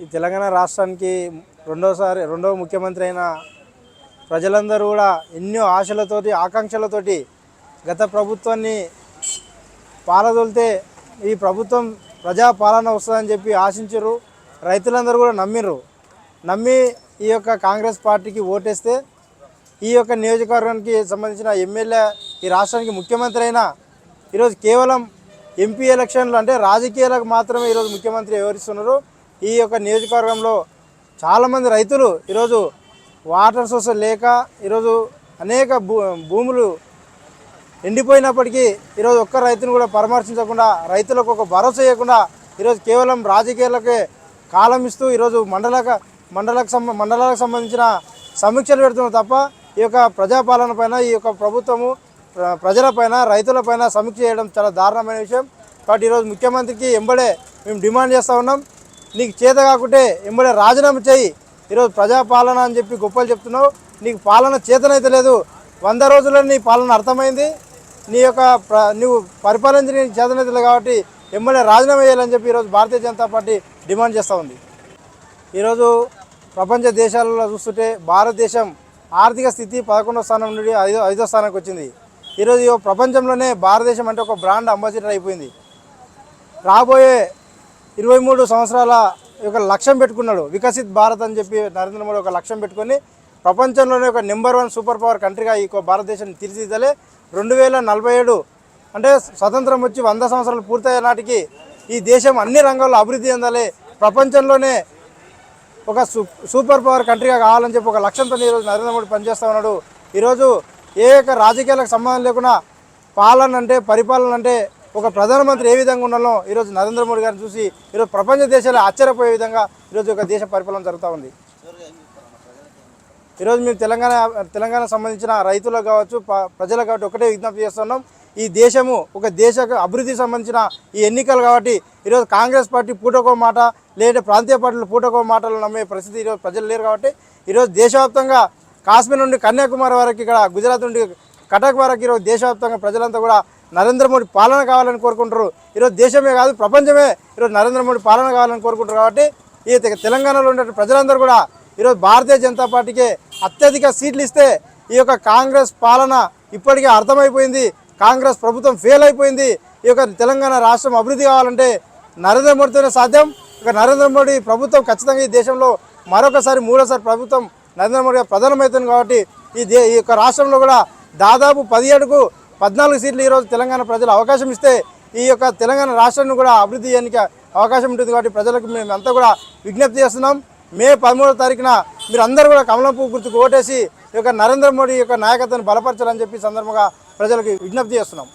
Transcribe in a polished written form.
ఈ తెలంగాణ రాష్ట్రానికి రెండవ ముఖ్యమంత్రి అయిన ప్రజలందరూ కూడా ఎన్నో ఆశలతోటి ఆకాంక్షలతోటి గత ప్రభుత్వాన్ని పాలదొలితే ఈ ప్రభుత్వం ప్రజాపాలన వస్తుందని చెప్పి ఆశించారు. రైతులందరూ కూడా నమ్మి ఈ యొక్క కాంగ్రెస్ పార్టీకి ఓటేస్తే ఈ యొక్క నియోజకవర్గానికి సంబంధించిన ఎమ్మెల్యే ఈ రాష్ట్రానికి ముఖ్యమంత్రి అయినా ఈరోజు కేవలం ఎంపీ ఎలక్షన్లు అంటే రాజకీయాలకు మాత్రమే ఈరోజు ముఖ్యమంత్రి వివరిస్తున్నారు. ఈ యొక్క నియోజకవర్గంలో చాలామంది రైతులు ఈరోజు వాటర్ సోర్స్ లేక ఈరోజు అనేక భూములు ఎండిపోయినప్పటికీ ఈరోజు ఒక్క రైతును కూడా పరామర్శించకుండా రైతులకు ఒక భరోసా ఇవ్వకుండా ఈరోజు కేవలం రాజకీయాలకే కాలం ఇస్తూ ఈరోజు మండలాలకు సంబంధించిన సమీక్షలు పెడుతున్నారు తప్ప ఈ యొక్క ప్రజాపాలన పైన ఈ యొక్క ప్రభుత్వము ప్రజలపైన రైతులపైన సమీక్ష చేయడం చాలా దారుణమైన విషయం. కాబట్టి ఈరోజు ముఖ్యమంత్రికి ఎంబడే మేము డిమాండ్ చేస్తూ ఉన్నాం, నీకు చేత కాకుంటే ఎంబడే రాజీనామా చేయి. ఈరోజు ప్రజాపాలన అని చెప్పి గొప్పలు చెప్తున్నావు, నీకు పాలన చేతనైతే లేదు. 100 రోజుల్లో నీ పాలన అర్థమైంది, నువ్వు పరిపాలించిన చేతనైతే లేదు. కాబట్టి ఎంబడే రాజీనామా చేయాలని చెప్పి ఈరోజు భారతీయ జనతా పార్టీ డిమాండ్ చేస్తూ ఉంది. ఈరోజు ప్రపంచ దేశాలలో చూస్తుంటే భారతదేశం ఆర్థిక స్థితి 11వ స్థానం నుండి 5వ స్థానానికి వచ్చింది. ఈరోజు ప్రపంచంలోనే భారతదేశం అంటే ఒక బ్రాండ్ అంబాసిడర్ అయిపోయింది. రాబోయే 23 సంవత్సరాల ఒక లక్ష్యం పెట్టుకున్నాడు, వికసిత్ భారత్ అని చెప్పి నరేంద్ర మోడీ ఒక లక్ష్యం పెట్టుకొని ప్రపంచంలోనే ఒక నెంబర్ 1 సూపర్ పవర్ కంట్రీగా ఈ భారతదేశాన్ని తీర్చిదిద్దలే. 2047 అంటే స్వతంత్రం వచ్చి 100 సంవత్సరాలు పూర్తయ్యే నాటికి ఈ దేశం అన్ని రంగాల్లో అభివృద్ధి చెందాలి, ప్రపంచంలోనే ఒక సూపర్ పవర్ కంట్రీగా కావాలని చెప్పి ఒక లక్ష్యంతో ఈరోజు నరేంద్ర మోడీ పనిచేస్తూ ఉన్నాడు. ఈరోజు ఏ యొక్క రాజకీయాలకు సంబంధం లేకుండా పరిపాలన అంటే ఒక ప్రధానమంత్రి ఏ విధంగా ఉండాలో ఈరోజు నరేంద్ర మోడీ గారిని చూసి ఈరోజు ప్రపంచ దేశాలు ఆశ్చర్యపోయే విధంగా ఈరోజు ఒక దేశ పరిపాలన జరుగుతూ ఉంది. ఈరోజు మేము తెలంగాణ సంబంధించిన రైతులకు కావచ్చు ప్రజలకు కావచ్చు ఒకటే విజ్ఞప్తి చేస్తున్నాం, ఈ దేశము ఒక దేశ అభివృద్ధికి సంబంధించిన ఈ ఎన్నికలు కాబట్టి ఈరోజు కాంగ్రెస్ పార్టీ పూటకో మాట లేదా ప్రాంతీయ పార్టీలు పూటకో మాటలు నమ్మే పరిస్థితి ఈరోజు ప్రజలు లేరు. కాబట్టి ఈరోజు దేశవ్యాప్తంగా కాశ్మీర్ నుండి కన్యాకుమారి వరకు, ఇక్కడ గుజరాత్ నుండి కటక్ వరకు ఈరోజు దేశవ్యాప్తంగా ప్రజలంతా కూడా నరేంద్ర మోడీ పాలన కావాలని కోరుకుంటారు. ఈరోజు దేశమే కాదు ప్రపంచమే ఈరోజు నరేంద్ర మోడీ పాలన కావాలని కోరుకుంటారు. కాబట్టి ఈ తెలంగాణలో ఉండే ప్రజలందరూ కూడా ఈరోజు భారతీయ జనతా పార్టీకే అత్యధిక సీట్లు ఇస్తే ఈ యొక్క కాంగ్రెస్ పాలన ఇప్పటికే అర్థమైపోయింది, కాంగ్రెస్ ప్రభుత్వం ఫెయిల్ అయిపోయింది. ఈ యొక్క తెలంగాణ రాష్ట్రం అభివృద్ధి కావాలంటే నరేంద్ర మోడీతోనే సాధ్యం. ఇక నరేంద్ర మోడీ ప్రభుత్వం ఖచ్చితంగా ఈ దేశంలో మరొకసారి 3వ ప్రభుత్వం నరేంద్ర మోడీ ప్రధానమవుతుంది. కాబట్టి ఈ యొక్క రాష్ట్రంలో కూడా దాదాపు 17కు 14 సీట్లు ఈరోజు తెలంగాణ ప్రజలు అవకాశం ఇస్తే ఈ యొక్క తెలంగాణ రాష్ట్రాన్ని కూడా అభివృద్ధి చేయడానికి అవకాశం ఉంటుంది. కాబట్టి ప్రజలకు మేమంతా కూడా విజ్ఞప్తి చేస్తున్నాం, మే 13వ తారీఖున మీరు అందరూ కూడా కమలం పువ్వు గుర్తుకు ఓటేసి ఈ యొక్క నరేంద్ర మోడీ యొక్క నాయకత్వాన్ని బలపరచాలని చెప్పి సందర్భంగా ప్రజలకు విజ్ఞప్తి చేస్తున్నాం.